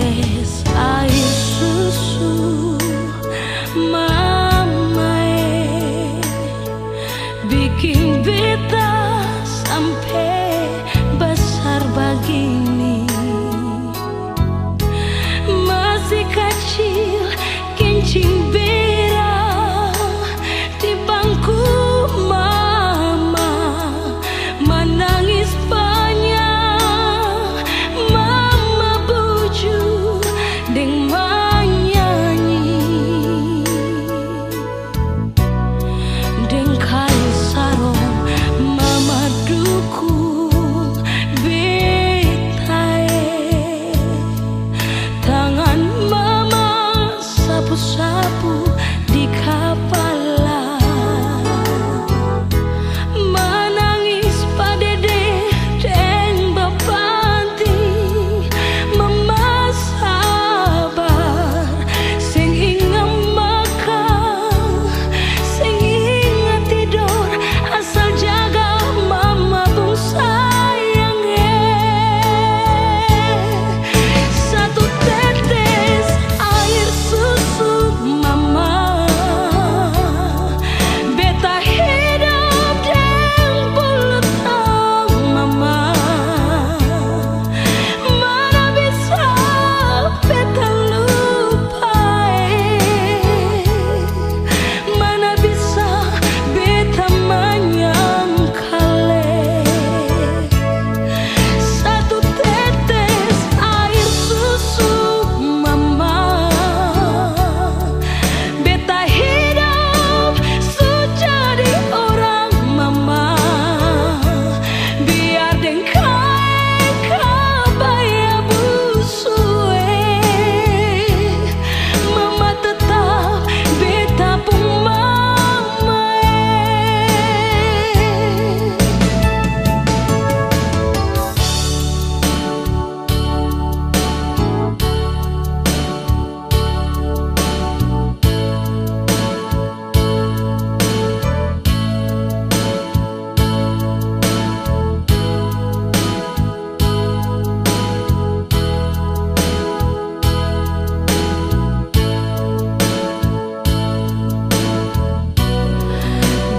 tetes air susu mamae bikin beta sampai besar begini. Masih kecil kencing bera di bangku mama, menangis banyak mama buju deng menyanyi deng kayu sarong mama dukung betae, tangan mama sapu-sapu di kepala, menangis padede deng bapanti mama sabar, sing ingat makan sing ingat tidur asal jaga mama bung sayangnya. Satu tetes air susu mama, beta hidup deng puluh tahun mama, mana bisa beta lupain, mana bisa beta menyangkale. Satu tetes air susu mama, beta hidup sejadi orang mama, biar deng kain kabaya busue, mama tetap beta pun mama.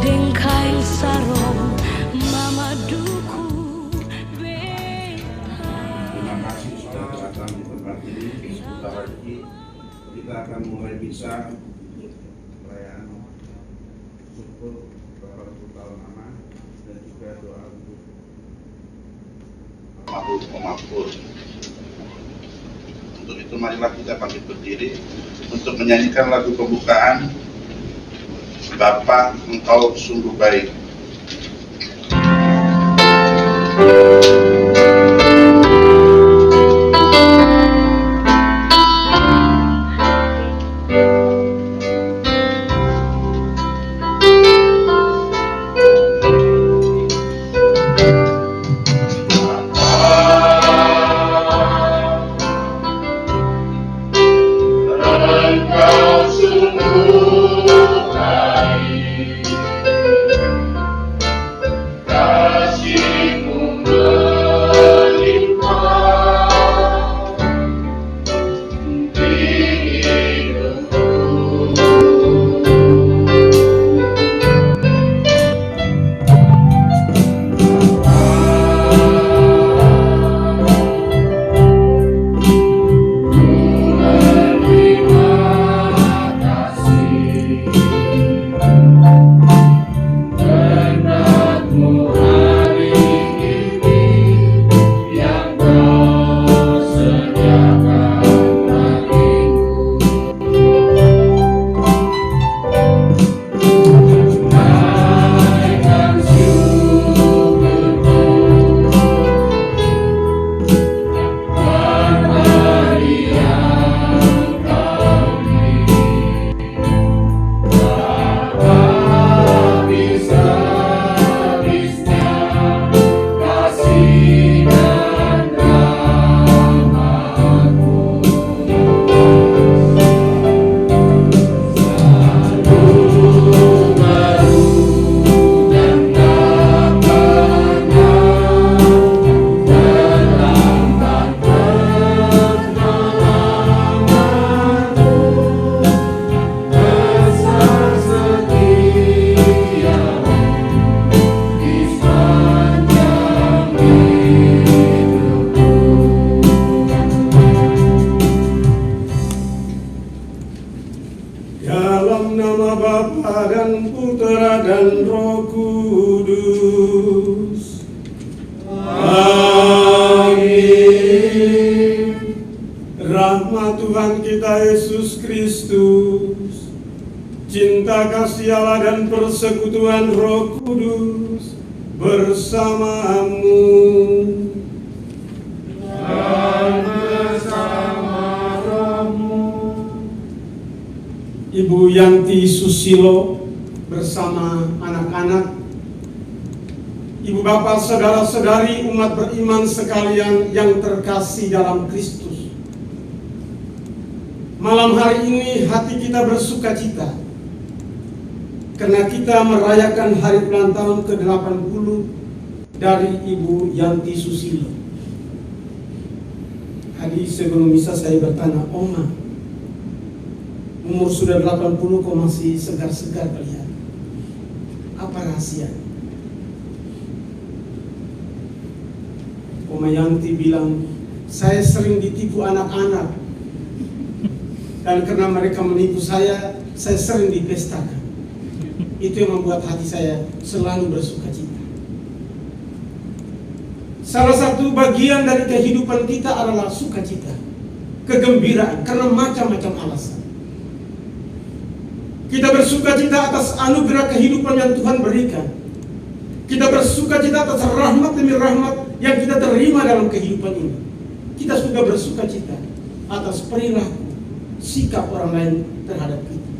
Deng kain sarong mama dukung beta. Terima kasih sudah datang di tempat ini. Sebentar lagi kita akan mulai bisa perayaan syukur berapa tahun mama dan juga doa untuk makhluk. Untuk itu marilah kita bangkit berdiri untuk menyanyikan lagu pembukaan Bapa Engkau Sungguh Baik. Engkau sungguh baik, kasih-Mu Bapa dan Putra dan Roh Kudus. Amin. Rahmat Tuhan kita Yesus Kristus, cinta kasih Allah dan persekutuan Roh Kudus bersamamu dan bersama rohmu. Ibu Yanti Susilo bersama anak-anak, ibu bapak, saudara-saudari, umat beriman sekalian yang terkasih dalam Kristus. Malam hari ini hati kita bersuka-cita karena kita merayakan hari ulang tahun ke-80 dari Ibu Yanti Susilo. Tadi sebelum misa saya bertanya, Oma, umur sudah 80 kok masih segar-segar kalian? Apa rahasia? Oma Yanti bilang, saya sering ditipu anak-anak, dan karena mereka menipu saya sering dipestakan. Itu yang membuat hati saya selalu bersukacita. Salah satu bagian dari kehidupan kita adalah sukacita, kegembiraan, karena macam-macam alasan. Kita bersukacita atas anugerah kehidupan yang Tuhan berikan. Kita bersukacita atas rahmat demi rahmat yang kita terima dalam kehidupan ini. Kita juga bersukacita atas perilaku, sikap orang lain terhadap kita.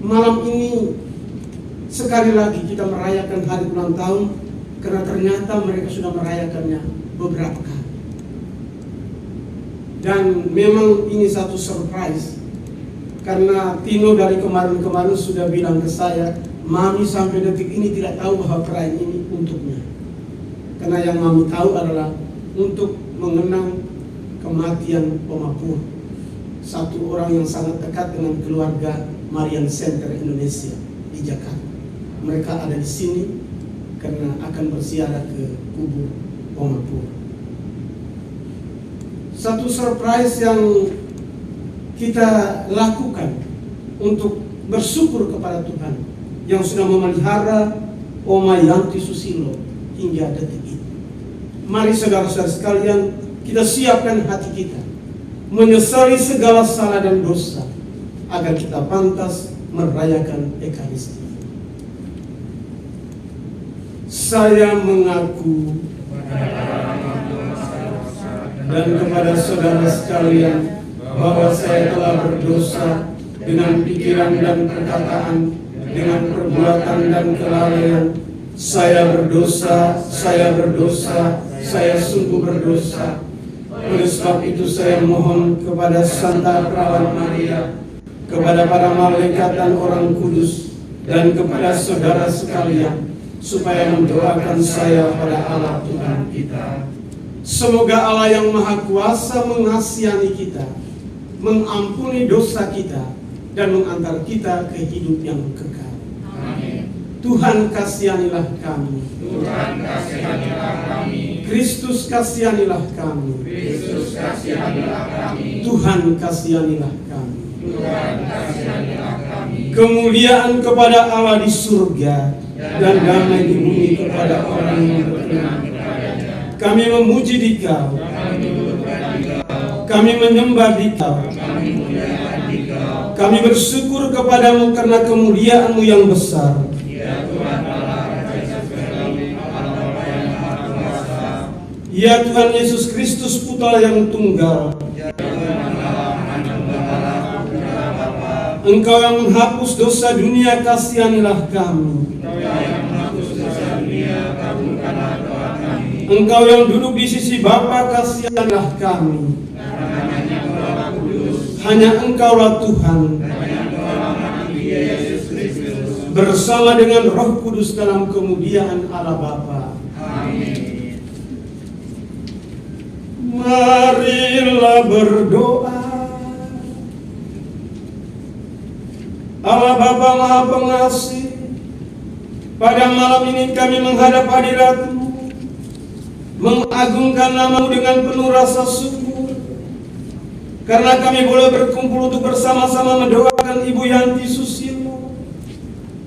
Malam ini sekali lagi kita merayakan hari ulang tahun karena ternyata mereka sudah merayakannya beberapa kali. Dan memang ini satu surprise karena Tino dari kemarin-kemarin sudah bilang ke saya, Mami sampai detik ini tidak tahu bahwa perayaan ini untuknya. Karena yang Mami tahu adalah untuk mengenang kematian Oma Pur, satu orang yang sangat dekat dengan keluarga Marian Center Indonesia di Jakarta. Mereka ada di sini karena akan berziarah ke kubur Oma Pur. Satu surprise yang kita lakukan untuk bersyukur kepada Tuhan yang sudah memelihara Oma Yanti Susilo hingga detik ini. Mari saudara-saudara sekalian, kita siapkan hati kita menyesali segala salah dan dosa agar kita pantas merayakan Ekaristi. Saya mengaku dan kepada saudara sekalian bahwa saya telah berdosa dengan pikiran dan perkataan, dengan perbuatan dan kelalaian. Saya berdosa, saya sungguh berdosa. Oleh sebab itu saya mohon kepada Santa Perawat Maria, kepada para malaikat dan orang kudus, dan kepada saudara sekalian, supaya mendoakan saya pada Allah Tuhan kita. Semoga Allah yang Maha Kuasa mengasihi kita, mengampuni dosa kita, dan mengantar kita ke hidup yang kekal. Amin. Tuhan kasihanilah kami. Tuhan kasihanilah kami. Kristus kasihanilah kami. Kristus kasihanilah kami. Tuhan kasihanilah kami. Tuhan kasihanilah kami. Kemuliaan kepada Allah di surga dan damai di bumi kepada orang yang berkenan kepadanya. Kami memuji Dikau, kami menyembah Dikau, kami bersyukur kepadamu karena kemuliaan-Mu yang besar. Ya Tuhan Yesus Kristus, Putra yang tunggal, Engkau yang menghapus dosa dunia, kasihanilah kami. Engkau yang duduk di sisi Bapa, kasihanilah kami. Hanya Engkaulah Tuhan, bersama dengan Roh Kudus dalam kemuliaan Allah Bapa. Amin. Marilah berdoa. Allah Bapa Maha Pengasih, pada malam ini kami menghadap hadirat-Mu, mengagungkan nama-Mu dengan penuh rasa syukur, karena kami boleh berkumpul untuk bersama-sama mendoakan menyerahkan Ibu Yanti Susilo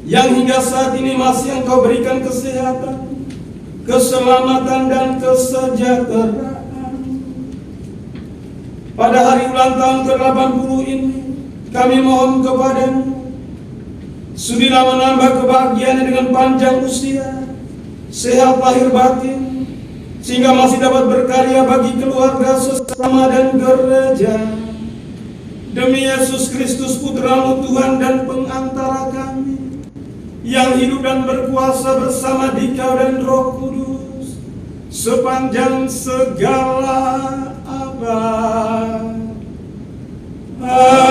yang hingga saat ini masih Engkau berikan kesehatan, keselamatan dan kesejahteraan. Pada hari ulang tahun ke-80 ini, kami mohon kepadamu, sudilah menambah kebahagiaan dengan panjang usia, sehat lahir batin, sehingga masih dapat berkarya bagi keluarga, sesama dan gereja. Demi Yesus Kristus Putra-Mu Tuhan dan pengantara kami, yang hidup dan berkuasa bersama Dikau dan Roh Kudus sepanjang segala abad. Amin.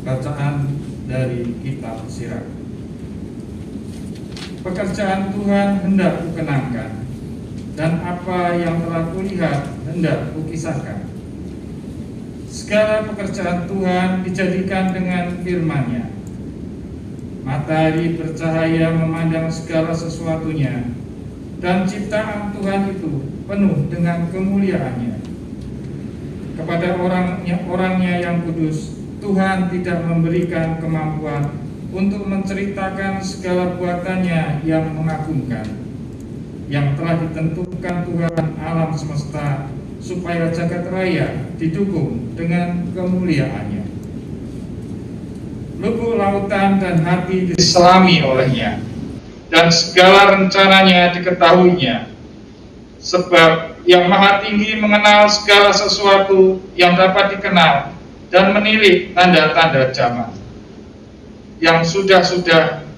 Bacaan dari Kitab Sirach. Pekerjaan Tuhan hendak kukenangkan, dan apa yang telah kulihat hendak kukisahkan. Segala pekerjaan Tuhan dijadikan dengan firman-Nya. Matahari bercahaya memandang segala sesuatunya, dan ciptaan Tuhan itu penuh dengan kemuliaan-Nya. Kepada orangnya yang kudus, Tuhan tidak memberikan kemampuan untuk menceritakan segala buatannya yang mengagumkan, yang telah ditentukan Tuhan alam semesta, supaya jagat raya didukung dengan kemuliaan-Nya. Lubuk lautan dan hati diselami olehnya, dan segala rencananya diketahuinya. Sebab yang Maha Tinggi mengenal segala sesuatu yang dapat dikenal, dan menilik tanda-tanda zaman yang sudah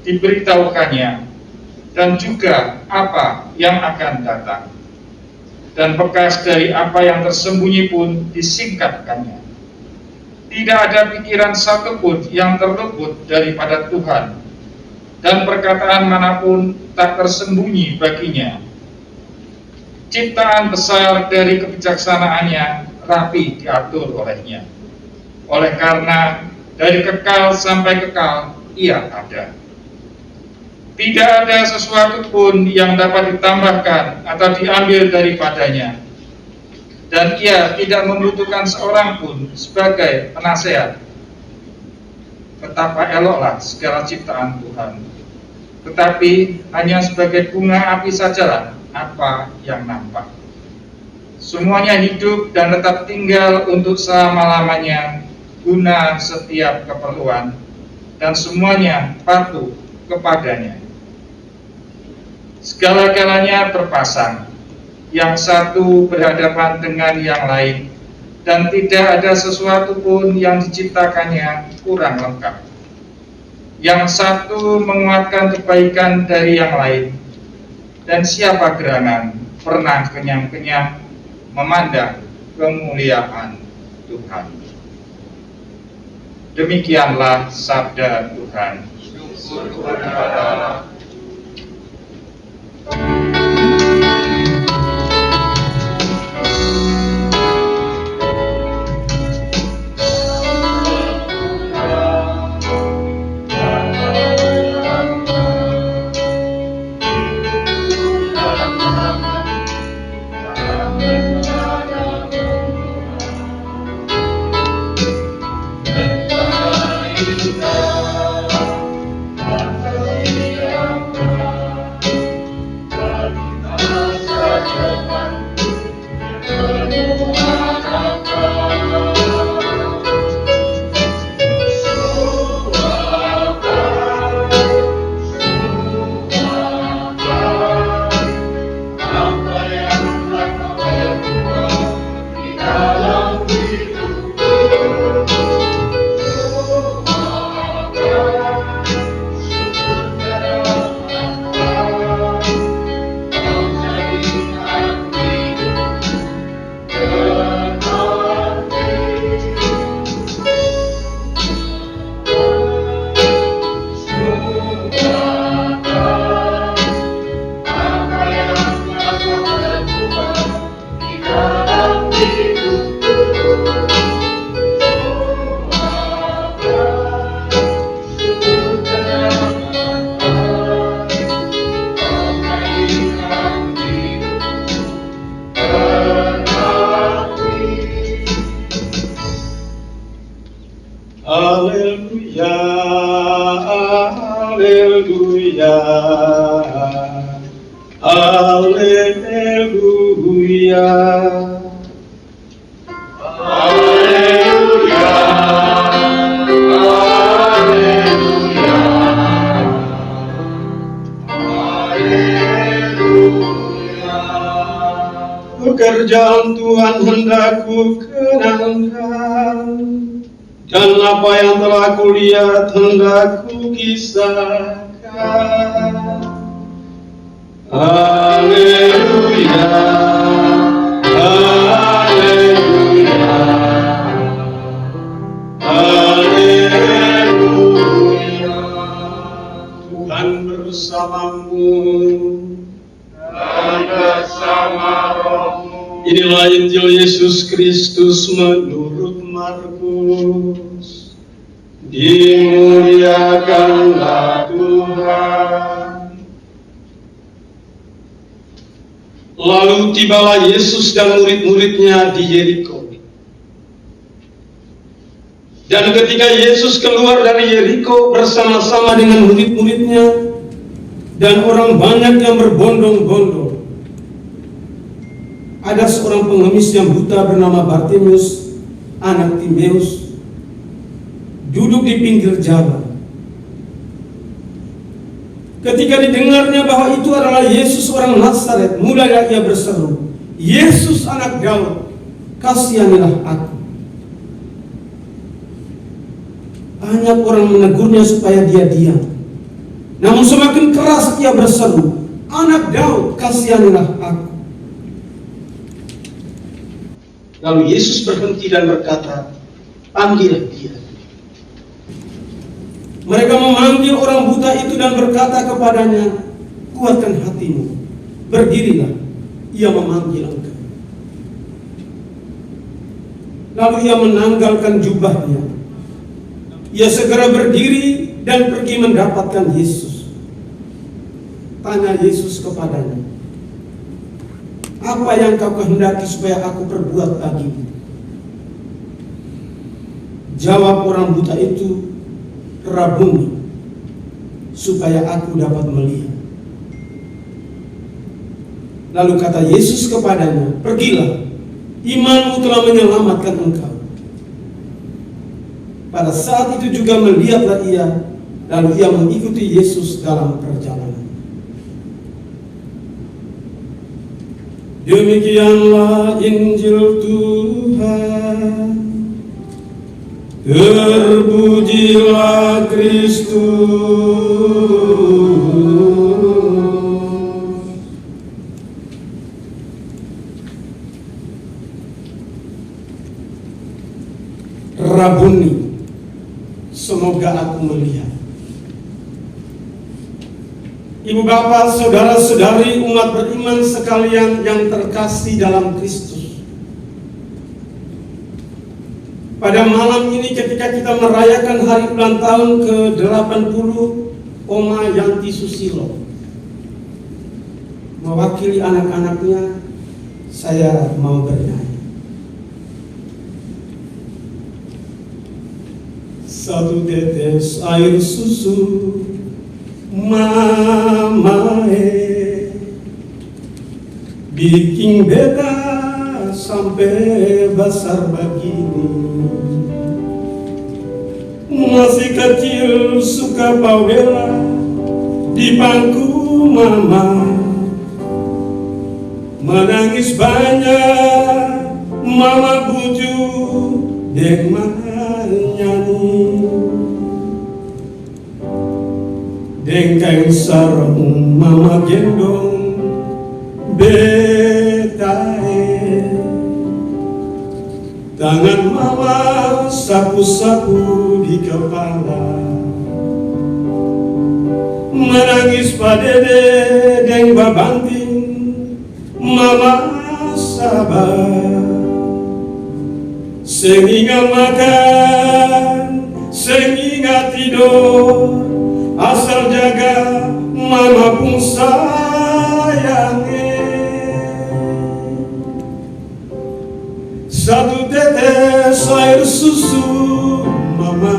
diberitahukannya, dan juga apa yang akan datang, dan bekas dari apa yang tersembunyi pun disingkapkannya. Tidak ada pikiran satupun yang terluput daripada Tuhan, dan perkataan manapun tak tersembunyi baginya. Ciptaan besar dari kebijaksanaannya rapi diatur olehnya. Oleh karena dari kekal sampai kekal ia ada. Tidak ada sesuatu pun yang dapat ditambahkan atau diambil daripadanya. Dan ia tidak membutuhkan seorang pun sebagai penasehat. Betapa eloklah segala ciptaan Tuhan. Tetapi hanya sebagai bunga api sajalah apa yang nampak. Semuanya hidup dan tetap tinggal untuk selama-lamanya, guna setiap keperluan, dan semuanya patuh kepadanya. Segala-galanya terpasang, yang satu berhadapan dengan yang lain, dan tidak ada sesuatu pun yang diciptakannya kurang lengkap. Yang satu menguatkan kebaikan dari yang lain, dan siapa gerangan pernah kenyang-kenyang memandang kemuliaan Tuhan. Demikianlah sabda Tuhan. Syukur kepada Allah. Haleluya. Haleluya. Haleluya. Haleluya. Pekerjaan Tuhan hendak ku kenangkan, dan apa yang telah kulihat hendak ku kisahkan. Haleluya, haleluya, haleluya. Tuhan bersamamu Dan bersama rohmu. Inilah Injil Yesus Kristus menurut Markus. Dimuliakanlah Tuhan. Lalu tibalah Yesus dan murid-muridnya di Yeriko. Dan ketika Yesus keluar dari Yeriko bersama-sama dengan murid-muridnya dan orang banyak yang berbondong-bondong, ada seorang pengemis yang buta bernama Bartimeus, anak Timeus, duduk di pinggir jalan. Ketika didengarnya bahwa itu adalah Yesus orang Nazaret, mulailah ia berseru, "Yesus anak Daud, kasihanilah aku." Banyak orang menegurnya supaya dia diam. Namun semakin keras ia berseru, "Anak Daud, kasihanilah aku." Lalu Yesus berhenti dan berkata, "Panggil dia." Mereka memanggil orang buta itu dan berkata kepadanya, "Kuatkan hatimu, berdirilah, ia memanggil engkau." Lalu ia menanggalkan jubahnya. Ia segera berdiri dan pergi mendapatkan Yesus. Tanya Yesus kepadanya, "Apa yang kau kehendaki supaya aku perbuat bagimu?" Jawab orang buta itu, "Rabuni, supaya aku dapat melihat." Lalu kata Yesus kepadanya, "Pergilah, imanmu telah menyelamatkan engkau." Pada saat itu juga melihatlah ia, lalu ia mengikuti Yesus dalam perjalanan. Demikianlah Injil Tuhan. Terpujilah Kristus. Rabuni, semoga aku melihat. Ibu bapak, saudara-saudari umat beriman sekalian yang terkasih dalam Kristus. Pada malam ini ketika kita merayakan hari ulang tahun ke-80 Oma Yanti Susilo, mewakili anak-anaknya, saya mau bernyanyi. Satu tetes air susu mamae bikin beta sampai besar begini. Masih kecil suka bawela di bangku mama, menangis banyak mama bujuk deng nyanyi. Dengkeng sarung mama gendong betae, tangan mama sapu-sapu di kepala, menangis padede deng babanting mama sabar. Sehingga makan, sehingga tidur, asal jaga mama pun sayange. Satu tetes air susu mama,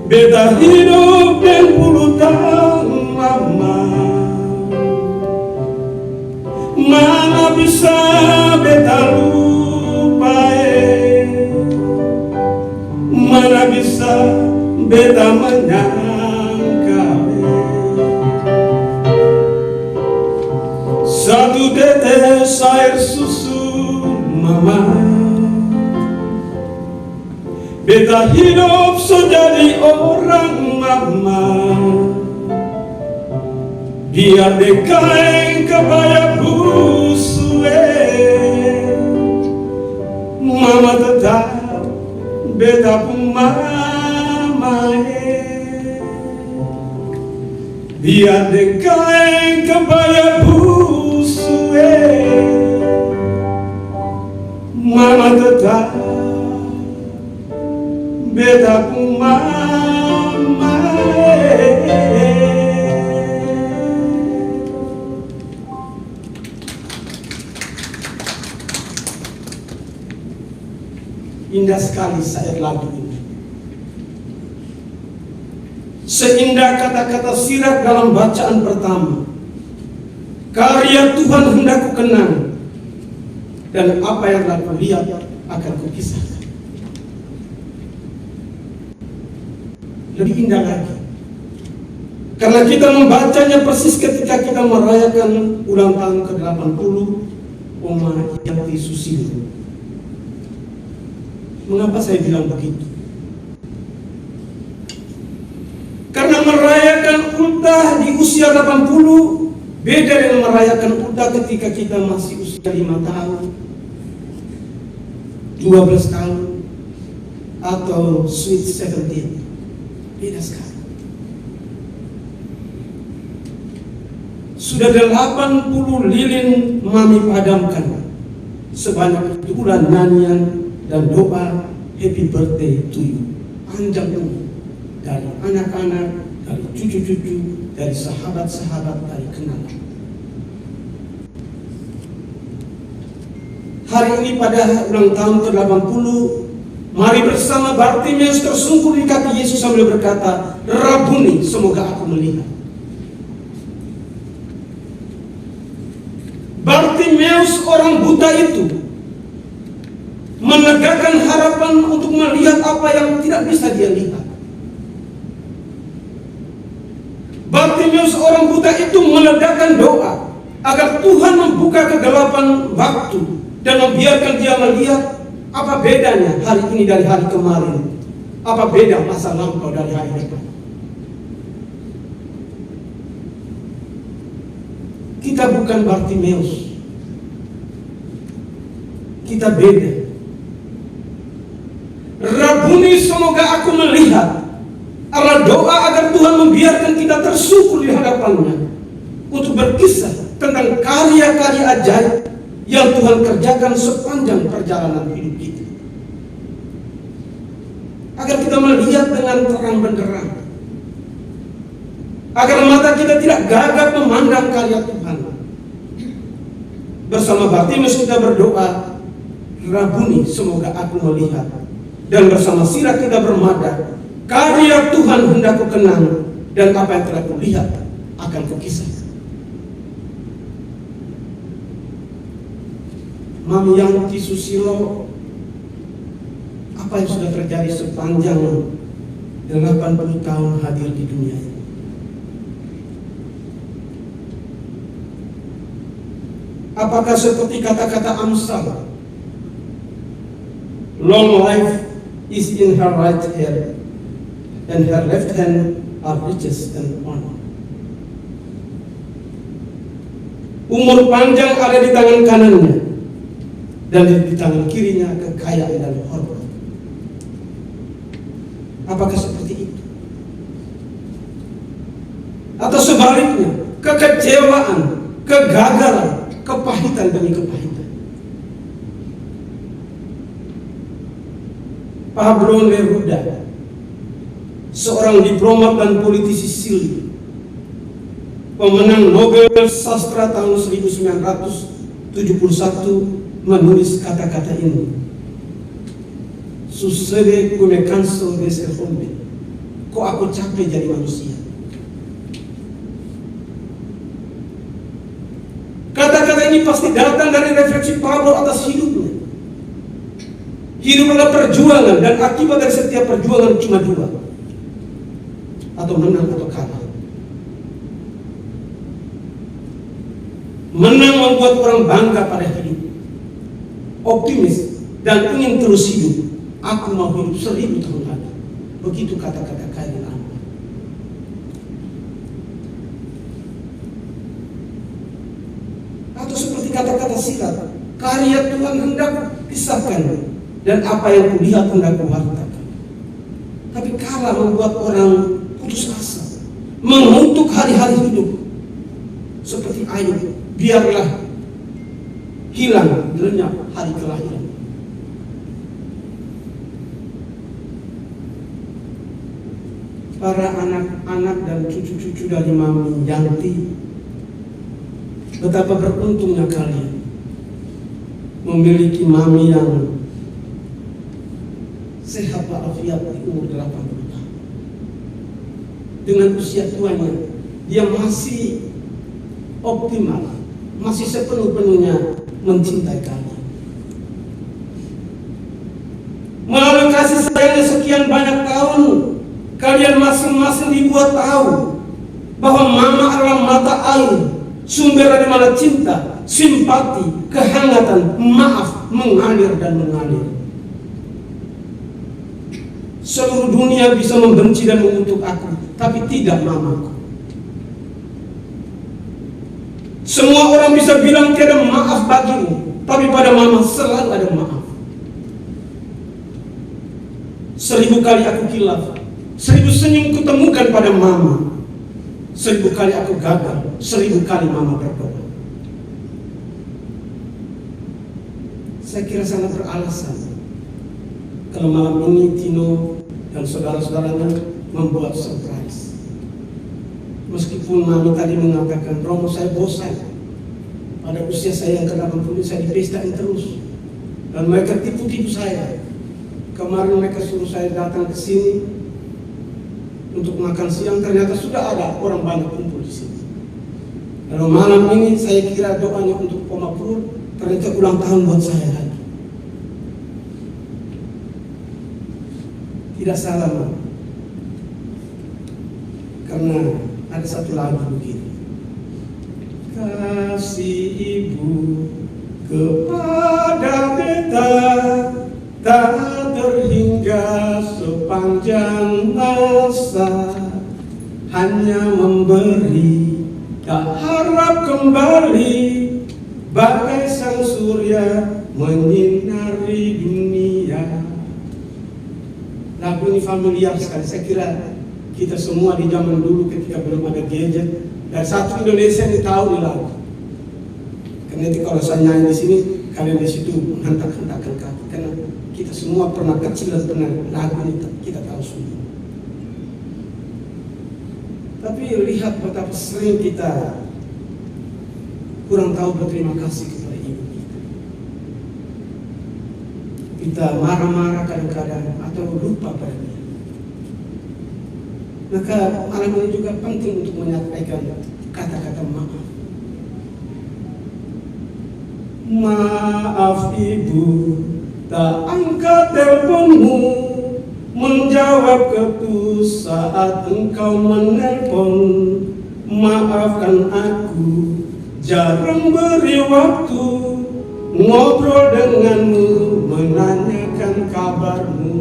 beta hidup dan susu mama. Beta hidup so jadi orang mama. Biar dekain kebaya busue, mama tetap beta pun mama. Biar dekain kebaya busue, mama tetap beta pun mama. Indah sekali sayat lagu ini. Seindah kata-kata sirap dalam bacaan pertama. Karya Tuhan hendak ku kenang, dan apa yang telah ku lihat akan ku kisahkan. Lebih indah lagi, karena kita membacanya persis ketika kita merayakan ulang tahun ke-80 Oma Yanti Susilo. Mengapa saya bilang begitu? Karena merayakan ultah di usia 80 beda dengan merayakan ultah ketika kita masih usia 5 tahun, 12 tahun, atau sweet 17. Beda sekali. Sudah 80 lilin mami padamkan, sebanyak itulah nyanyian dan doa happy birthday to you. Panjang umur, dari anak-anak, dari cucu-cucu, dari sahabat-sahabat, dari kenalan. Hari ini pada ulang tahun ke-80, mari bersama Bartimeus tersungkur di kaki Yesus sambil berkata, Rabuni, semoga aku melihat. Bartimeus orang buta itu menegakkan harapan untuk melihat apa yang tidak bisa dia lihat. Bartimeus orang buta itu meledakkan doa agar Tuhan membuka kegelapan waktu dan membiarkan dia melihat apa bedanya hari ini dari hari kemarin, apa beda masa lampau dari hari depan. Kita bukan Bartimeus, kita beda. Rabuni, semoga aku melihat, adalah doa agar Tuhan membiarkan kita tersungkur di hadapannya untuk berkisah tentang karya-karya ajaib yang Tuhan kerjakan sepanjang perjalanan hidup kita. Agar kita melihat dengan terang benderang, agar mata kita tidak gagap memandang karya Tuhan. Bersama Bartimeus kita berdoa, Rabuni, semoga aku melihat. Dan bersama Sirah kita bermada, karya Tuhan hendak ku kenang, dan apa yang telah ku lihat akan ku kisahkan. Mami Yanti Susilo, apa yang sudah terjadi sepanjang 80 tahun hadir di dunia ini? Apakah seperti kata-kata Amsal, long life is in her right hand, and her left hand are riches and honor. Umur panjang ada di tangan kanannya, dan di tangan kirinya kekayaan dan hormat. Apakah seperti itu? Atau sebaliknya, kekecewaan, kegagalan, kepahitan demi kepahitan? Pablo Neruda, seorang diplomat dan politisi Chili, pemenang Nobel Sastra tahun 1971, menulis kata-kata ini. Sucede que me canso de ser hombre. Kok aku capek jadi manusia. Kata-kata ini pasti datang dari refleksi Pablo atas hidupnya. Hidup adalah perjuangan, dan akibat dari setiap perjuangan cuma dua, atau menang atau kalah. Menang membuat orang bangga pada hidup, optimis, dan ingin terus hidup. Aku mau hidup 1000 tahun lagi. Begitu kata-kata Khairil Anwar. Atau seperti kata-kata Sirat, karya Tuhan hendak kisahkan, dan apa yang kulihat hendak kuwartakan. Tapi kalah membuat orang putus asa, mengutuk hari-hari hidup. Seperti Ayub, biarlah hilang lenyap hari kelahiran. Para anak-anak dan cucu-cucu dari Mami Yanti, betapa beruntungnya kalian memiliki mami yang sehat walafiat di umur 80 tahun. Dengan usia tuanya, dia masih optimal, masih sepenuh-penuhnya mencintai kalian. Melalui kasih sayangnya sekian banyak tahun, kalian masing-masing dibuat tahu bahwa mama adalah mata air, sumber dari mana cinta, simpati, kehangatan, maaf mengalir dan mengalir. Seluruh dunia bisa membenci dan mengutuk aku, tapi tidak mamaku. Semua orang bisa bilang tiada maaf bagimu, tapi pada mama selalu ada maaf. 1000 kali aku kilaf, 1000 senyum kutemukan pada mama. 1000 kali aku gagal, 1000 kali mama berdoa. Saya kira sangat beralasan kalau malam ini Tino dan saudara-saudaranya membuat surprise. Meskipun mami tadi mengatakan, Romo saya bosan, pada usia saya yang ke-80 saya dipestain terus, dan mereka tipu-tipu saya. Kemarin mereka suruh saya datang ke sini untuk makan siang, ternyata sudah ada orang banyak kumpul di sini. Lalu malam ini saya kira doanya untuk Oma Pur, ternyata ulang tahun buat saya lagi. Tidak salah, Mak. Karena ada satu lagu begini. Kasih ibu kepada beta tak terhingga sepanjang masa, hanya memberi tak harap kembali, bagai sang surya menyinari dunia. Lagu ini familiar sekali. Saya kira kita semua di zaman dulu ketika belum ada gadget, dan satu Indonesia ini tahu di lagu. Karena itu kalau saya nyanyi di sini, kalian di situ menghentak-hentakkan kaki. Karena kita semua pernah kecil dan pernah lagu ini kita tahu semua. Tapi lihat betapa sering kita kurang tahu berterima kasih kepada ibu kita. Kita marah-marah kadang-kadang atau lupa pada dia. Maka malam ini juga penting untuk menyampaikan kata-kata maaf. Maaf ibu, tak angkat teleponmu, menjawab ketus saat engkau menelpon. Maafkan aku, jarang beri waktu, ngobrol denganmu, menanyakan kabarmu.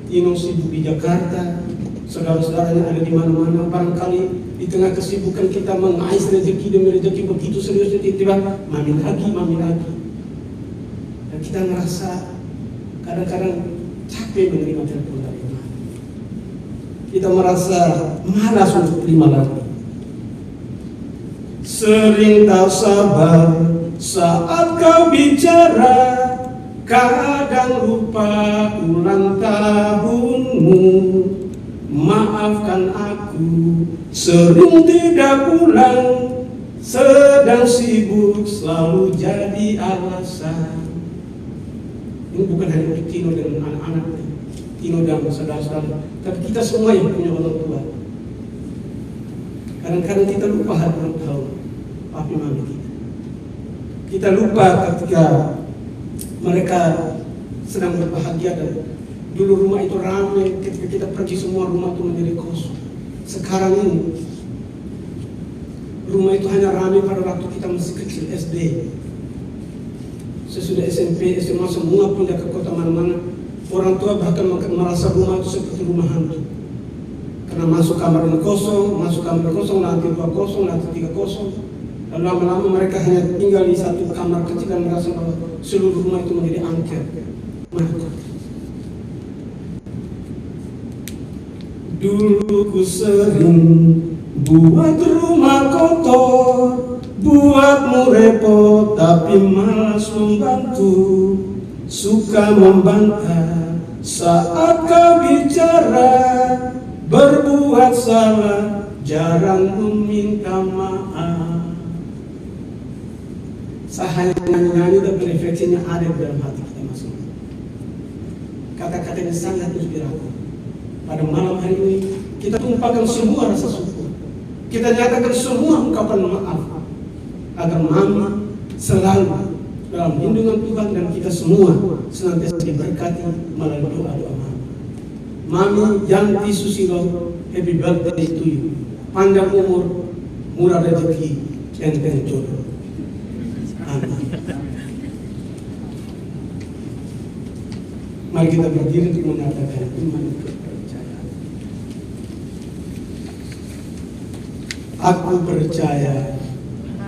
Tino sibuk di Jakarta, saudara-saudaranya ada di mana-mana. Barangkali di tengah kesibukan kita mengais rezeki demi rezeki begitu serius, tiba-tiba mami lagi. Dan kita merasa kadang-kadang capek menerima telepon dari rumah. Kita merasa malas untuk terima lagi. Sering tak sabar saat kau bicara, kadang lupa ulang tahunmu. Maafkan aku, sering tidak pulang, sedang sibuk selalu jadi alasan. Ini bukan hanya untuk Tino dan anak-anak, Tino dan saudara-saudara, tapi kita semua yang punya orang tua. Kadang-kadang kita lupa hari ulang tahun papi mami kita. Kita lupa ketika mereka sedang berbahagia dan dulu rumah itu ramai. Ketika kita pergi semua rumah itu menjadi kosong. Sekarang ini rumah itu hanya ramai pada waktu kita masih kecil SD. sesudah SMP, SMA semua pindah ke kota mana-mana. Orang tua bahkan merasa rumah itu seperti rumah hantu. Karena masuk kamar kosong, lantai 2 kosong, lantai 3 kosong. Lalu lama-lama mereka hanya tinggal di satu kamar kecil dan merasa bahwa seluruh rumah itu menjadi angker. Dulu ku sering buat rumah kotor, buatmu repot tapi malas membantu, suka membantah saat kau bicara, berbuat salah jarang meminta maaf. Saya hanya nyanyi dan refleksinya ada di dalam hati kita masing-masing. Kata-katanya sangat inspiratif. Pada malam hari ini kita tumpahkan semua rasa syukur. Kita nyatakan semua ungkapan maaf agar Mama selalu dalam lindungan Tuhan dan kita semua senantiasa diberkati melalui doa-doa Mama. Mami Yanti Susilo, happy birthday to you. Panjang umur, murah rezeki, enteng jodoh. Amin. Mari kita berdiri untuk menyatakan iman kepercayaan.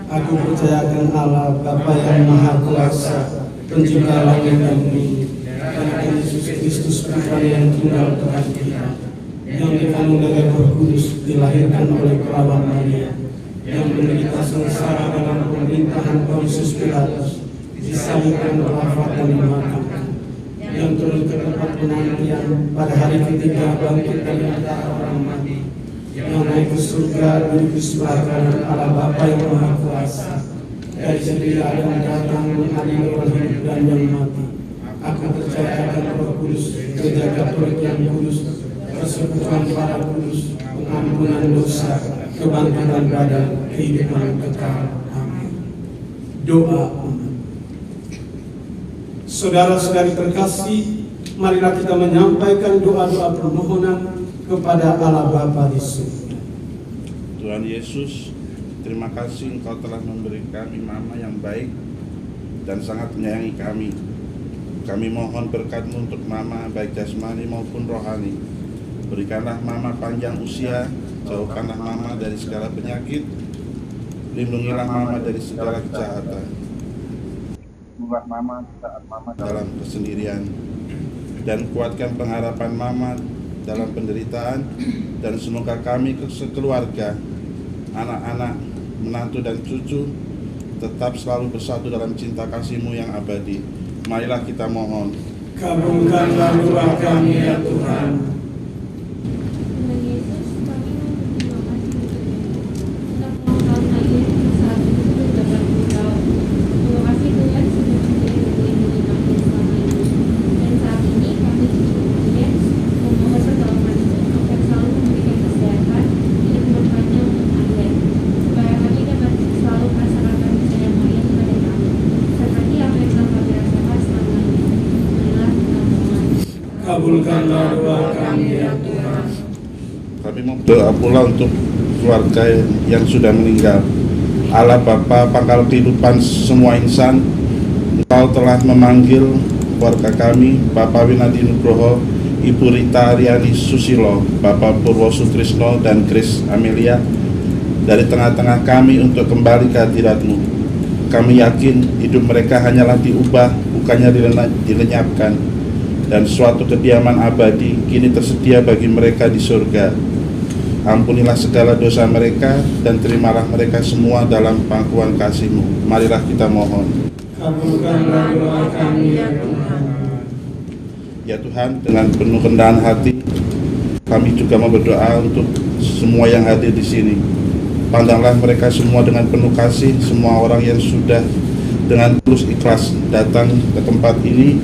Aku percayakan Allah Bapa yang Maha Kuasa, Pencipta langit dan bumi, dan Yesus Kristus Putra yang tunggal Tuhan kita, yang dikandung dari Roh Kudus, dilahirkan oleh perawan Maria, yang menderita sengsara dalam pemerintahan Pontius Pilatus, disalibkan, wafat dan dimakamkan, yang turun ke tempat penantian pada hari ketiga bangkit dari antara orang mati, yang naik ke surga duduk di sebelah kanan Allah Bapa yang Maha Kuasa, dari sendiri akan datang mengadili orang hidup dan yang mati. Aku percaya akan Roh Kudus, Gereja Katolik yang kudus, persekutuan para kudus, pengampunan dosa, kebangkitan badan, kehidupan kekal. Amin. Doa umat. Saudara-saudari terkasih, marilah kita menyampaikan doa-doa permohonan kepada Allah Bapa di surga. Tuhan Yesus, terima kasih Engkau telah memberi kami Mama yang baik dan sangat menyayangi kami. Kami mohon berkat-Mu untuk Mama baik jasmani maupun rohani. Berikanlah Mama panjang usia, jauhkanlah Mama dari segala penyakit, lindungilah Mama dari segala kejahatan. Buat Mama saat Mama dalam kesendirian, dan kuatkan pengharapan Mama dalam penderitaan, dan semoga kami sekeluarga, anak-anak, menantu dan cucu tetap selalu bersatu dalam cinta kasih-Mu yang abadi. Marilah kita mohon. Kabulkanlah doa kami ya Tuhan. Tuhan Yesus, kami terima kasih untuk tahun lahir saat itu dapat Engkau. Terima kasih Tuhan sudah melindungi kami selama ini. Dan saat ini kami Tuhan memohon pertolongan agar selalu memberikan kesehatan dan umur panjang untuk Ayah, supaya kami dapat selalu merasakan kasih sayang Ayah kepada kami. Seperti apa yang telah kami rasakan selama ini. Marilah kita mohon. Kabulkanlah doa kami ya Tuhan. Kami mau doa pula untuk keluarga yang sudah meninggal. Allah Bapa pangkal kehidupan semua insan, Engkau telah memanggil keluarga kami, Bapak Winadi Nugroho, Ibu Rita Aryani Susilo, Bapak Purwo Sutrisno dan Grace Amelia dari tengah-tengah kami untuk kembali ke hadirat-Mu. Kami yakin hidup mereka hanyalah diubah, bukannya dilenyapkan, dan suatu kediaman abadi kini tersedia bagi mereka di surga. Ampunilah segala dosa mereka dan terimalah mereka semua dalam pangkuan kasih-Mu. Marilah kita mohon. Kabulkanlah doa kami ya Tuhan. Ya Tuhan, dengan penuh kerendahan hati, kami juga mau berdoa untuk semua yang hadir di sini. Pandanglah mereka semua dengan penuh kasih, semua orang yang sudah dengan tulus ikhlas datang ke tempat ini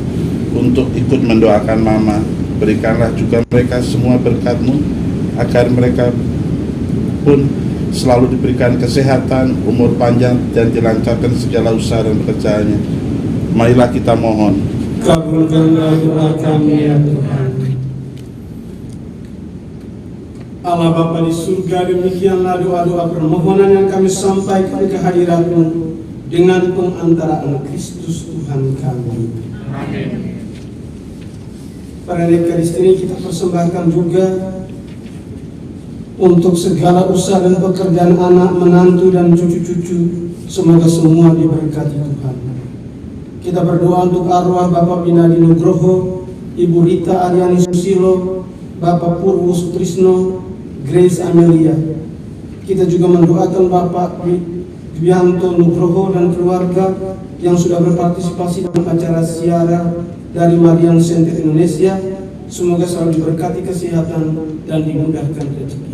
untuk ikut mendoakan Mama. Berikanlah juga mereka semua berkat-Mu, agar mereka pun selalu diberikan kesehatan, umur panjang, dan dilancarkan segala usaha dan pekerjaannya. Marilah kita mohon. Kabulkanlah doa kami ya Tuhan. Allah Bapa di surga, demikianlah doa-doa permohonan yang kami sampaikan ke hadirat-Mu dengan pengantaraan Kristus Tuhan kami. Amin. Pada Ekaristi ini kita persembahkan juga untuk segala usaha dan pekerjaan anak, menantu, dan cucu-cucu. Semoga semua diberkati Tuhan. Kita berdoa untuk arwah Bapak Pinadi Nugroho, Ibu Rita Aryani Susilo, Bapak Purwo Sutrisno, Grace Amelia. Kita juga mendoakan Bapak Wianto Nugroho dan keluarga yang sudah berpartisipasi dalam acara siara dari Marian Center Indonesia. Semoga selalu diberkati kesehatan dan dimudahkan rezeki.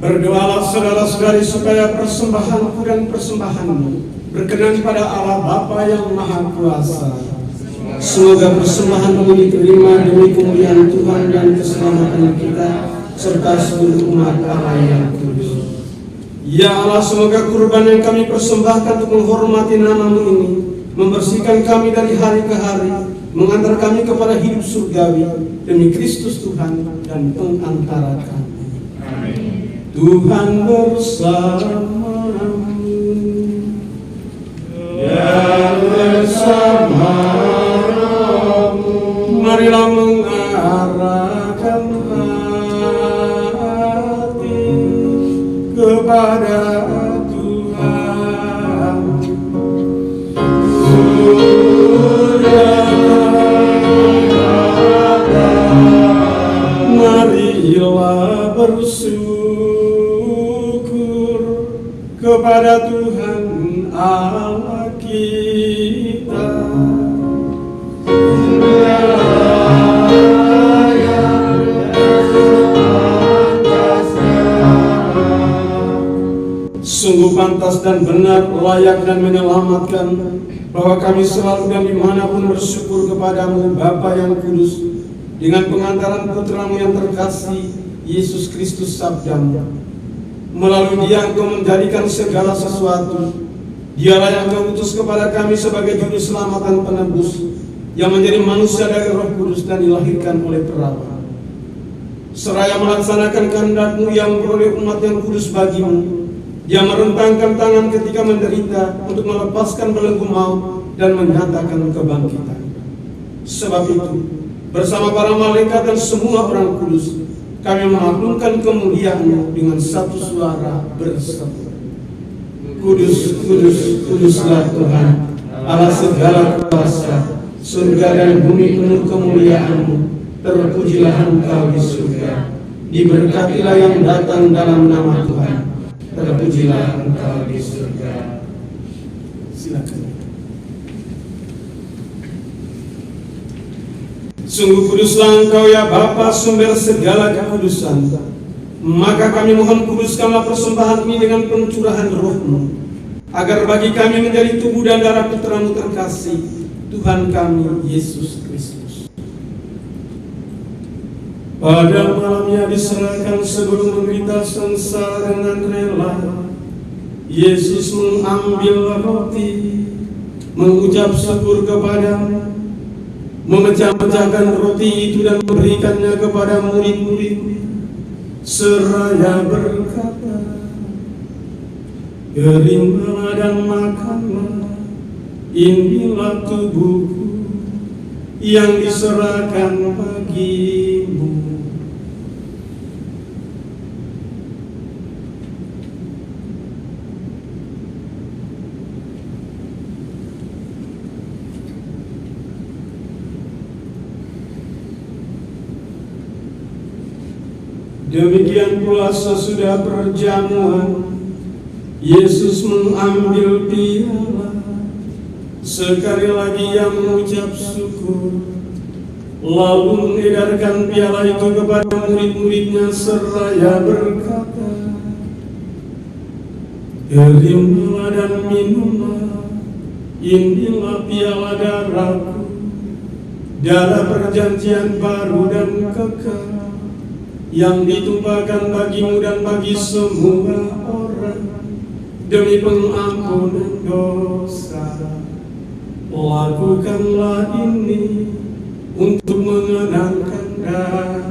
Berdoalah saudara-saudari supaya persembahanku dan persembahanmu berkenan pada Allah Bapa yang Maha Kuasa. Semoga persembahan ini diterima demi kemuliaan Tuhan dan keselamatan kita serta seluruh umat Allah yang kudus. Ya Allah, semoga kurban yang kami persembahkan untuk menghormati nama-Mu ini membersihkan kami dari hari ke hari, mengantar kami kepada hidup surgawi demi Kristus Tuhan dan pengantara kami. Tuhan bersamamu, dan bersamamu. Marilah mengarahkan hati kepada Tuhan. Marilah bersyukur kepada Tuhan Allah kita. Sungguh pantas dan benar, layak dan menyelamatkan bahwa kami selalu dan dimanapun bersyukur kepadamu Bapa yang kudus, dengan pengantaran Putramu yang terkasih Yesus Kristus Sabdamu. Melalui Dia Engkau menjadikan segala sesuatu. Dialah yang Engkau utus kepada kami sebagai juru selamatan penebus, yang menjadi manusia dari Roh Kudus dan dilahirkan oleh perawan. Seraya melaksanakan kehendak-Mu yang memperoleh umat yang kudus bagimu, Dia merentangkan tangan ketika menderita untuk melepaskan belenggu maut dan menyatakan kebangkitan. Sebab itu, bersama para malaikat dan semua orang kudus, kami mengagungkan kemuliaan-Mu dengan satu suara berseru. Kudus, kudus, kuduslah Tuhan, Allah segala kuasa, surga dan bumi penuh kemuliaan-Mu. Terpujilah Engkau di surga, diberkatilah yang datang dalam nama Tuhan. Terpujilah Engkau di surga. Silakan. Sungguh kuduslah Engkau ya Bapa, sumber segala kekudusan. Maka kami mohon kuduskanlah persembahan ini dengan pencurahan Roh-Mu, agar bagi kami menjadi tubuh dan darah Putra-Mu terkasih, Tuhan kami Yesus Kristus. Pada malamnya diserahkan sebelum menderita sengsara dengan rela, Yesus mengambil roti, mengucap syukur kepada-Nya, memecah-mecahkan roti itu dan memberikannya kepada murid-murid, seraya berkata, "Terimalah dan makanlah, inilah tubuhku yang diserahkan bagimu." Demikian pula sesudah perjamuan, Yesus mengambil piala, sekali lagi Ia mengucap syukur, lalu mengedarkan piala itu kepada murid-murid-Nya seraya berkata, "Terimalah dan minumlah, inilah piala darahku, darah perjanjian baru dan kekal, yang ditumpahkan bagimu dan bagi semua orang demi pengampunan dosa. Lakukanlah ini untuk mengenangkan Aku."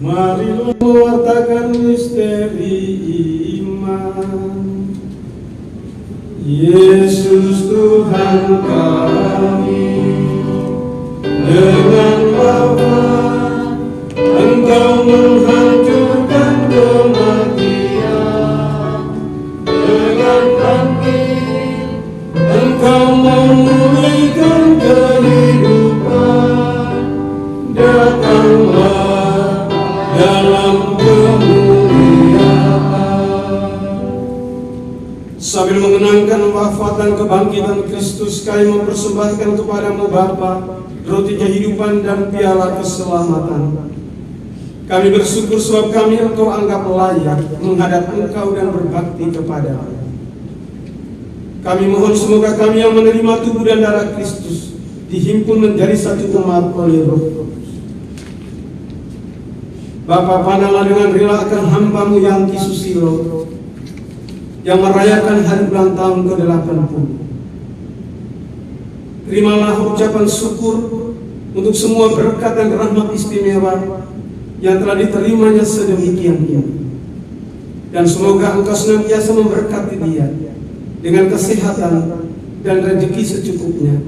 Marilah mewartakan misteri iman. Yesus Tuhan kami, dengan Bapa Engkau menghancurkan kematian, dengan bangkit Engkau memulihkan kehidupan. Datanglah dalam kemuliaan. Sambil mengenangkan wafat dan kebangkitan Kristus, kami mempersembahkan kepadamu Bapa roti kehidupan dan piala keselamatan. Kami bersyukur sebab kami Engkau anggap layak menghadap Engkau dan berbakti kepada-Mu. Kami mohon semoga kami yang menerima tubuh dan darah Kristus dihimpun menjadi satu umat oleh Roh Kudus. Bapa, pandanglah dengan rela akan hamba-Mu yang Susilo yang merayakan hari ulang tahun ke-80. Terimalah ucapan syukur untuk semua berkat dan rahmat istimewa yang telah diterimanya sedemikian ini. Dan semoga Engkau senantiasa memberkati dia dengan kesehatan dan rezeki secukupnya,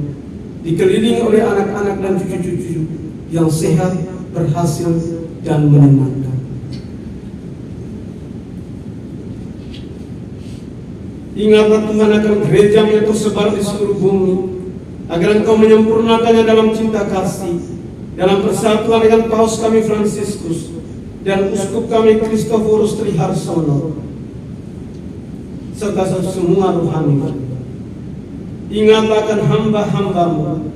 dikelilingi oleh anak-anak dan cucu-cucu yang sehat, berhasil, dan menyenangkan. Ingatlah Tuhan akan gereja-Mu yang tersebar di seluruh bumi, agar Engkau menyempurnakannya dalam cinta kasih, dalam persatuan dengan Paus kami Fransiskus dan Uskup kami Kristoforus Triharsono, serta semua rohani. Ingatlah akan hamba-hamba-Mu,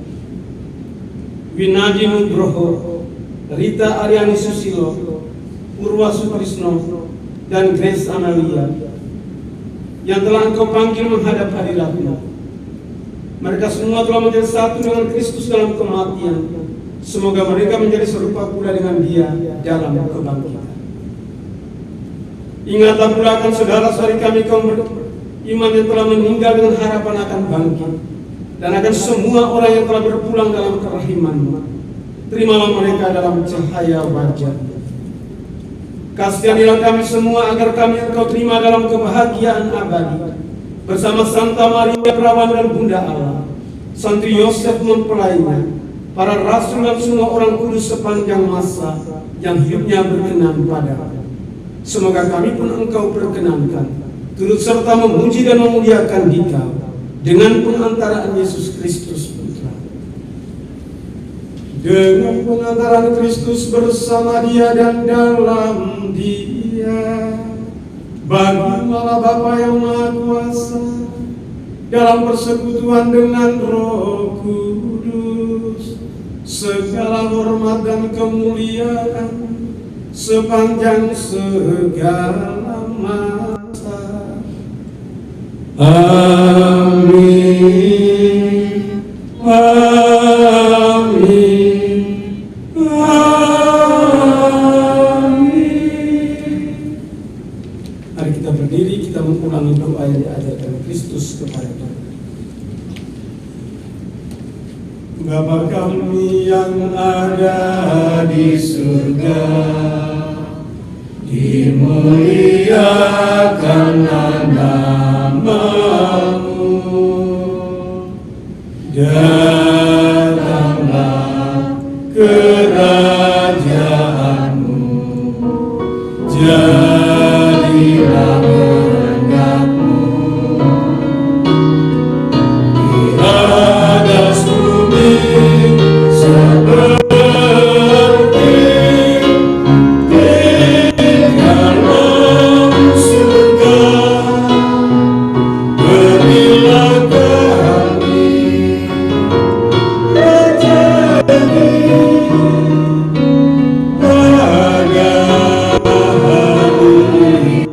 Winadi Nugroho, Rita Aryani Susilo, Purwa Sutrisno, dan Grace Amalia, yang telah Engkau panggil menghadap hadirat-Mu. Mereka semua telah menjadi satu dengan Kristus dalam kematian. Semoga mereka menjadi serupa pula dengan Dia dalam kebangkitan. Ingatlah pula akan saudara-saudari kami kaum beriman yang telah meninggal dengan harapan akan bangkit, dan akan semua orang yang telah berpulang dalam kerahiman-Mu. Terimalah mereka dalam cahaya wajah-Mu. Kasihanilah kami semua agar kami Engkau terima dalam kebahagiaan abadi bersama Santa Maria Perawan dan Bunda Allah, Santri Yosef mempelainya, para rasul dan semua orang kudus sepanjang masa yang hidupnya berkenan pada-Mu. Semoga kami pun Engkau perkenankan turut serta memuji dan memuliakan Dikau dengan pengantaraan Yesus Kristus Putra. Dengan pengantaran Kristus bersama Dia dan dalam Dia, bagilah Bapa yang Maha Kuasa dalam persekutuan dengan Roh Kudus segala hormat dan kemuliaan sepanjang segala masa. Amin. Amin. Amin. Mari kita berdiri, kita mengulangi doa yang diajarkan Kristus kepada kita. Bapa kami yang ada di surga, dimuliakanlah nama-Mu, datanglah kerajaan-Mu, jadilah kehendak-Mu di atas bumi seperti di dalam surga. Berilah kami rezeki pada hari ini,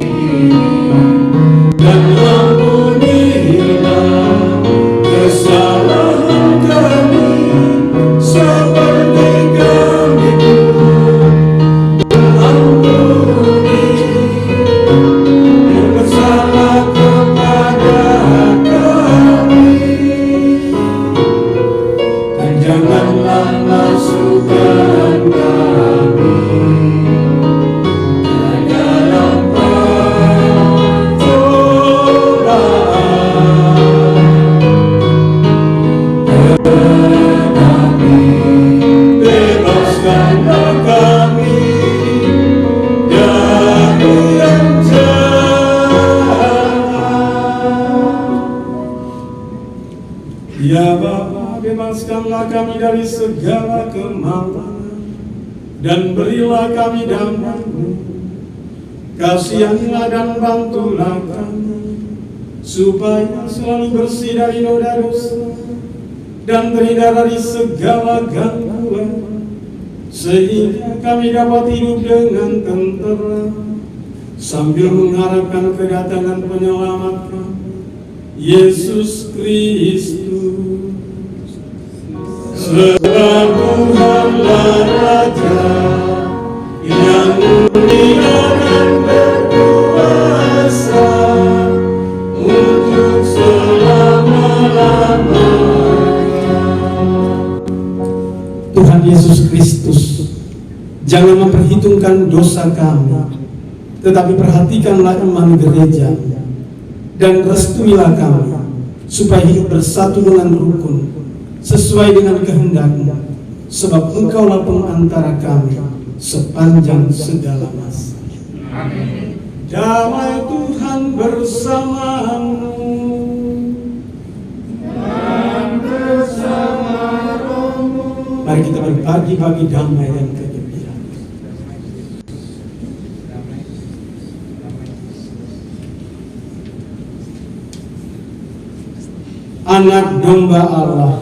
dan ampunilah kesalahan kami seperti kami mengampuni yang bersalah kepada kami, dan janganlah masukkan kami ke dalam pencobaan, tetapi bebaskanlah kami dari yang jahat. Ya Bapa, bebaskanlah kami dari segala kemalangan, dan berilah kami damai-Mu. Kasihanlah dan bantulah kami, supaya selalu bersih dari noda dosa dan terhindar dari segala gangguan, sehingga kami dapat hidup dengan tentram sambil mengharapkan kedatangan penyelamat kami, Yesus Kristus. Sebab Tuhanlah Raja yang mulia dan berkuasa untuk selama-lamanya. Tuhan Yesus Kristus, jangan memperhitungkan dosa kami, tetapi perhatikanlah iman gereja, dan restuilah kami supaya hidup bersatu dengan rukun sesuai dengan kehendak-Mu, sebab Engkaulah pengantara kami sepanjang segala masa. Amin. Damai Tuhan bersama-Mu dan bersama rohmu. Mari kita berbagi damai dan kegembiraan. Anak domba Allah,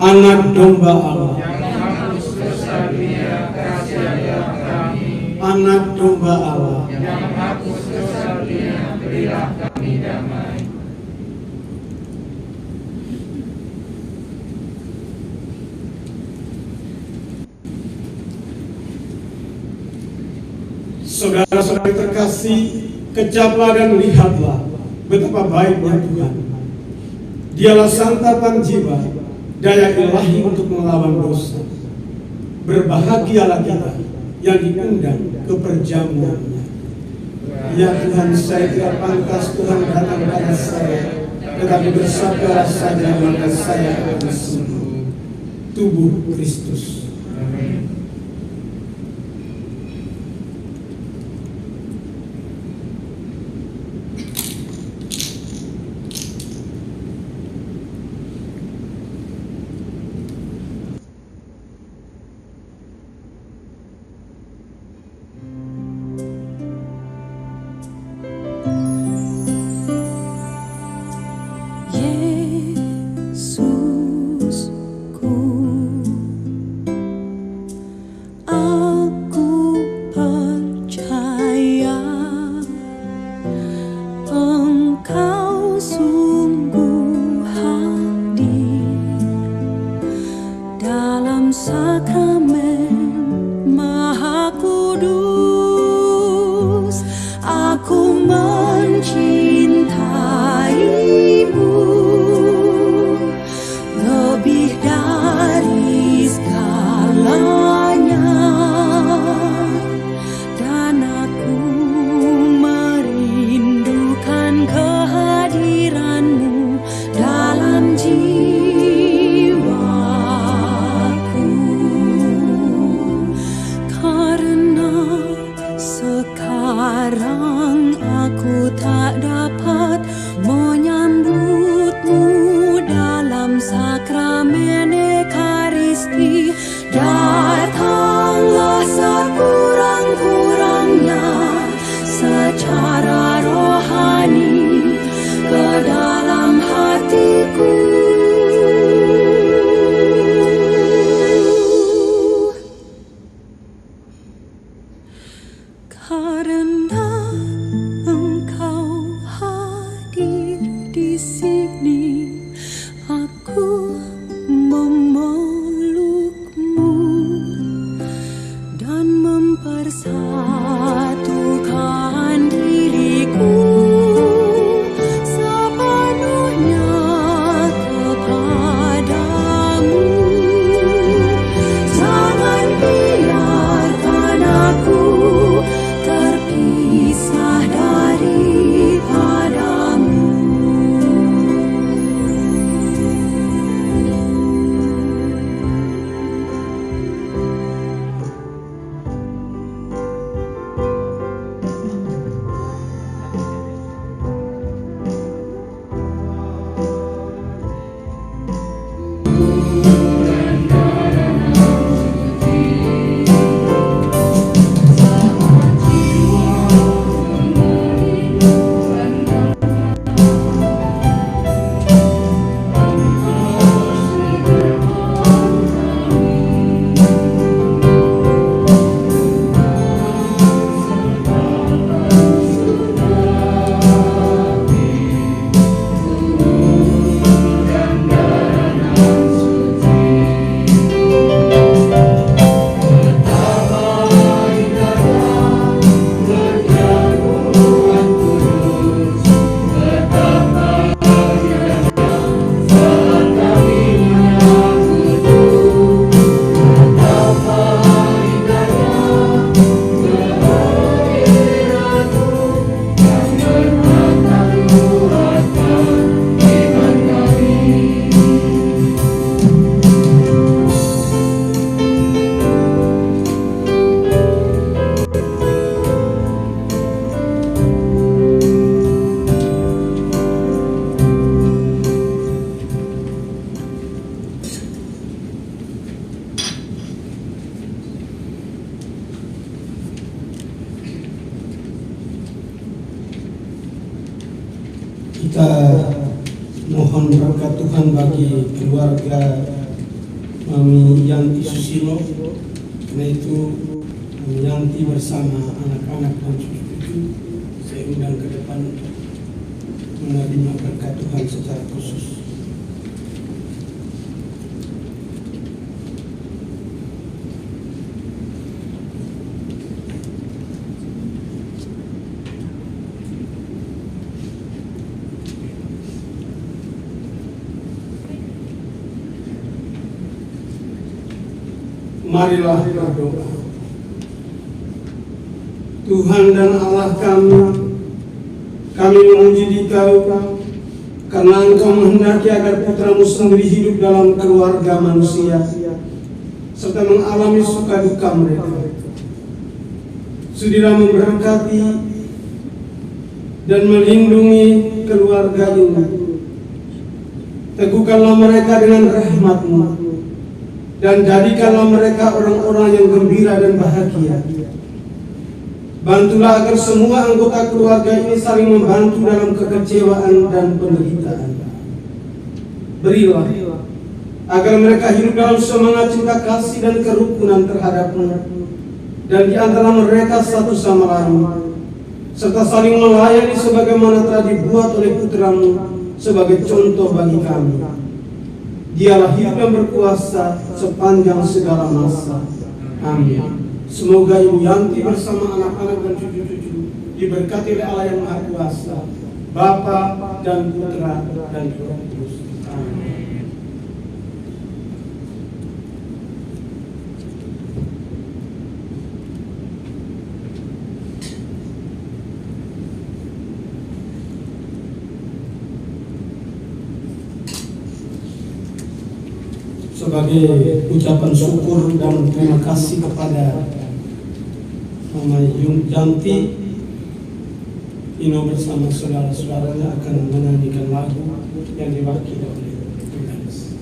anak domba Allah, anak domba Allah, berilah kami damai. Saudara-saudari terkasih, kecaplah dan lihatlah betapa baiknya Tuhan. Dialah santapan jiwa, daya ilahi untuk melawan dosa. Berbahagialah kita yang diundang ke perjamuannya. Ya Tuhan, saya tidak pantas Tuhan datang pada saya, tetapi bersabdalah saja maka saya akan sembuh. Tubuh Kristus. Amin. Yesusku, Kudus, aku mencintaimu lebih dari segalanya, dan aku merindukan kehadiranmu dalam jiwaku, karena sekarang aku tak dapat menyambutmu dalam sakramen Ekaristi. Datanglah sekurang-kurangnya secara rohani ke dalam hatiku. Karena Engkau hadir di sini, aku memelukmu dan mempersatukan diriku sepenuhnya kepadamu. Jangan biarkan aku terpisah daripadamu. Kita mohon berkat Tuhan bagi keluarga Mami Yanti Susilo. Karena itu Mami Yanti bersama anak-anak dan cucu-cucu saya undang ke depan menerima berkat Tuhan secara khusus. Marilah berdoa. Tuhan dan Allah kami memuji Dikau karena Engkau menghendaki agar putramu sendiri hidup dalam keluarga manusia serta mengalami suka duka mereka. Sudilah memberkati dan melindungi keluarga ini. Teguhkanlah mereka dengan rahmat-Mu dan jadikanlah mereka orang-orang yang gembira dan bahagia. Bantulah agar semua anggota keluarga ini saling membantu dalam kekecewaan dan penderitaan. Berilah agar mereka hidup dalam semangat cinta kasih dan kerukunan terhadap-Mu, dan di antara mereka satu sama lain, serta saling melayani sebagaimana telah dibuat oleh Putra-Mu sebagai contoh bagi kami. Dialah hidup dan berkuasa sepanjang segala masa. Amin. Semoga Ibu Yanti bersama anak-anak dan cucu-cucu diberkati oleh Allah yang Maha Kuasa, Bapa dan Putra dan Roh Kudus. Amin. Sebagai ucapan syukur dan terima kasih kepada Mama Yanti, Ino bersama saudara-saudaranya akan menyanyikan lagu yang diwakili oleh Tugas.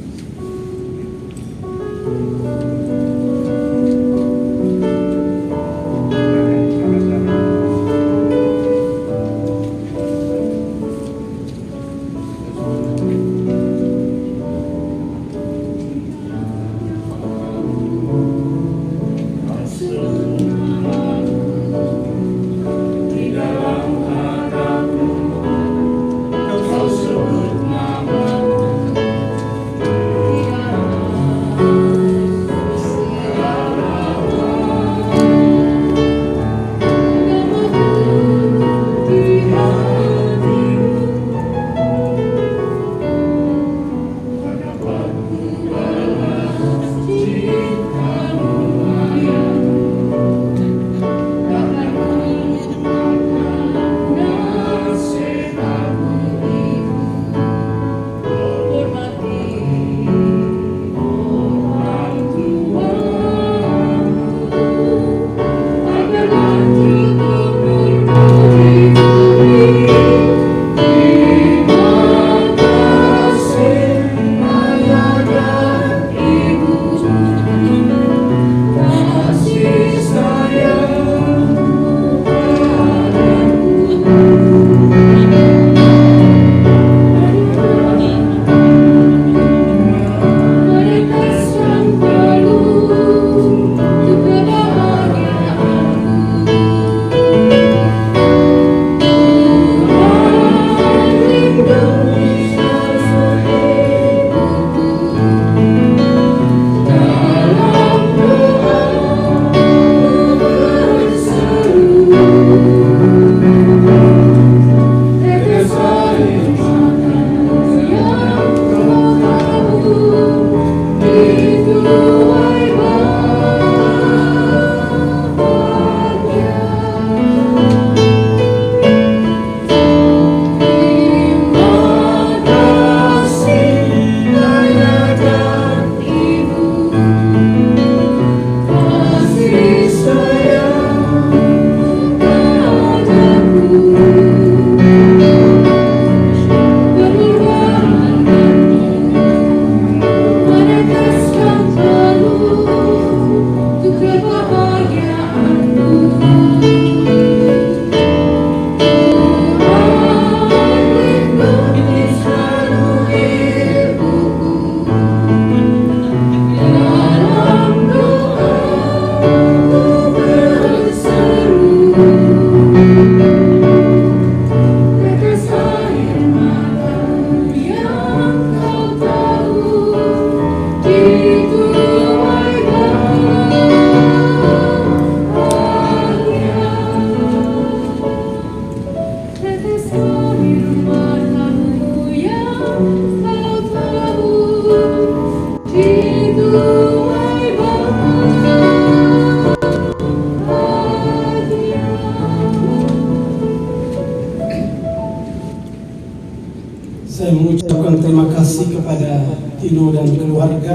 Saya mengucapkan terima kasih kepada Tino dan keluarga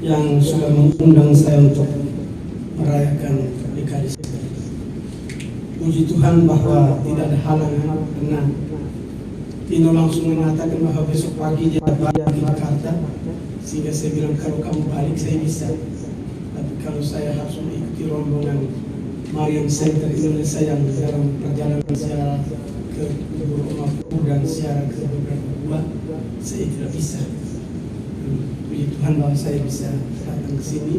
yang sudah mengundang saya untuk merayakan Ekaristi. Puji Tuhan bahwa tidak ada halangan, karena Tino langsung mengatakan bahwa besok pagi dia balik ke Jakarta, sehingga saya bilang kalau kamu balik saya bisa, tapi kalau saya harus mengikuti rombongan Mariam Center Indonesia yang dalam perjalanan ziarah ke Rumah dan ziarah ke beberapa gua, saya tidak bisa. Puji Tuhan bahwa saya bisa datang ke sini,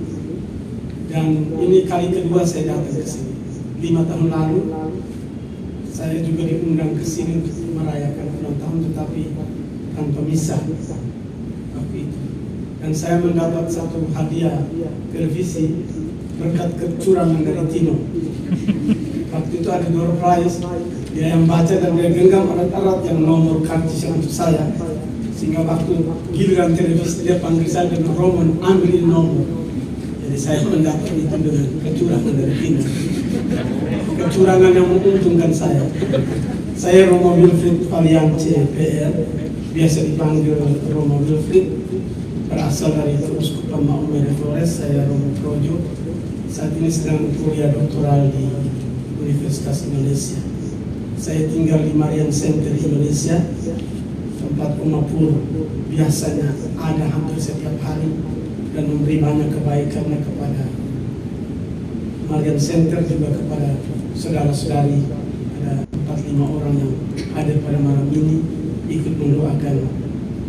dan ini kali kedua saya datang ke sini. 5 tahun lalu saya juga diundang ke sini untuk merayakan ulang tahun, tetapi tanpa misa waktu itu. Dan saya mendapat satu hadiah televisi berkat kecurangan dari Tino. Waktu itu ada door prize, dia yang baca dan dia genggam erat-erat yang nomor karcis yang untuk saya. Sehingga waktu giliran televisi dia panggil saya dengan Roman, ambil ini nomor. Jadi saya mendapat itu dengan kecurangan dari Tino. Kecurangan yang menguntungkan saya. Saya Romo Wilfried Valian CPR, biasa dipanggil Romo Wilfried, berasal dari Keuskupan Maumere Flores. Saya Romo Projo, saat ini sedang kuliah doktoral di Universitas Indonesia. Saya tinggal di Marian Center Indonesia, tempat Oma Pur biasanya ada hampir setiap hari dan memberi banyak kebaikan kepada Marian Center, juga kepada saudara-saudari. Ada 4-5 orang yang hadir pada malam ini ikut mendoakan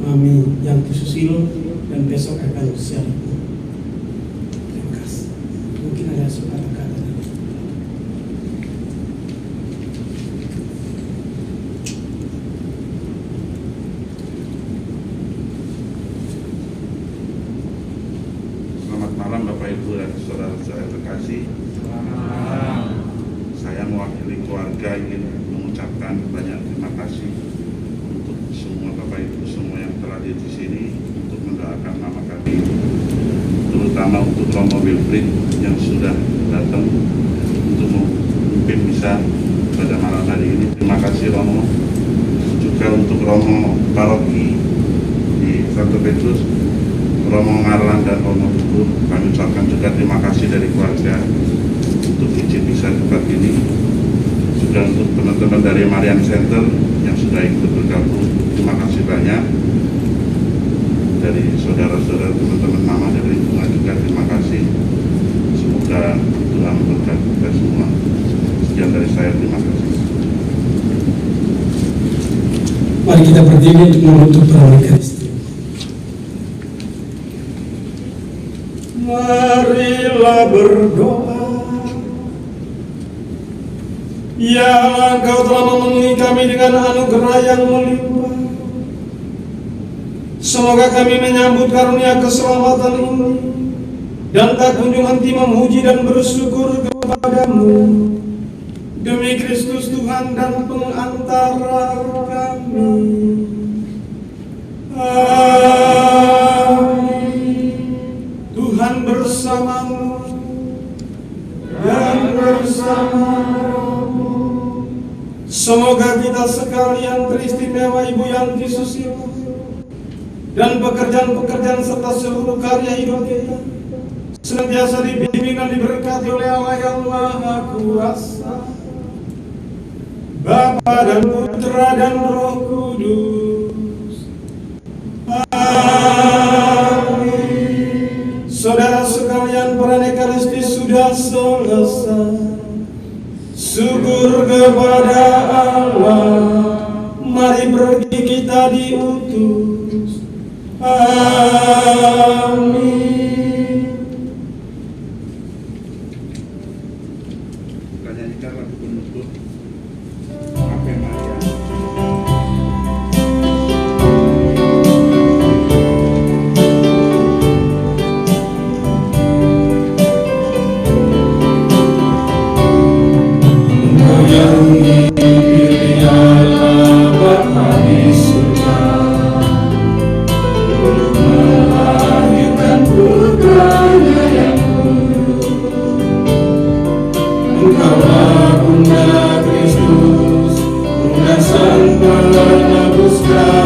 Mami Yanti Susilo dan besok akan siap. Terima kasih. Mungkin ada sepatah kata. Selamat malam Bapak Ibu dan saudara saya terkasih. Saya mewakili keluarga ingin mengucapkan banyak terima kasih untuk semua Bapak Ibu semua yang telah hadir di sini untuk mendoakan mama kami, terutama untuk Romo Wilfried yang sudah datang untuk memimpin misa pada malam hari ini. Terima kasih Romo. Juga untuk Romo Paroki di Santo Petrus, Romo Ngarlan dan Romo Tukur, kami ucapkan juga terima kasih dari keluarga untuk izin bisa tempat ini. Juga untuk teman-teman dari Marian Center yang sudah ikut bergabung, terima kasih banyak. Dari saudara-saudara teman-teman mama dari lingkungan juga terima kasih. Semoga Tuhan memberkati kita semua. Sekian dari saya, terima kasih. Mari kita berdiri untuk menutup perayaan Ekaristi. Marilah berdoa. Ya Allah, Engkau telah memenuhi kami dengan anugerah yang melimpah. Semoga kami menyambut karunia keselamatan ini dan tak kunjung henti memuji dan bersyukur kepadamu. Demi Kristus Tuhan dan pengantara kami. Amin. Tuhan bersamamu dan bersamamu. Semoga kita sekalian teristimewa Ibu Yanti Susilo dan pekerjaan-pekerjaan serta seluruh karya hidup kita senantiasa dibimbing dan diberkati oleh Allah yang Maha Kuasa, Bapa dan Putra dan Roh Kudus. Amin. Saudara sekalian, perayaan Ekaristi sudah selesai. Syukur kepada Allah. Mari pergi kita diutus. Amin. Kita nyanyikan lagu penutup Ave Maria. Bunda Kristus, Bunda Sang Penebus kami.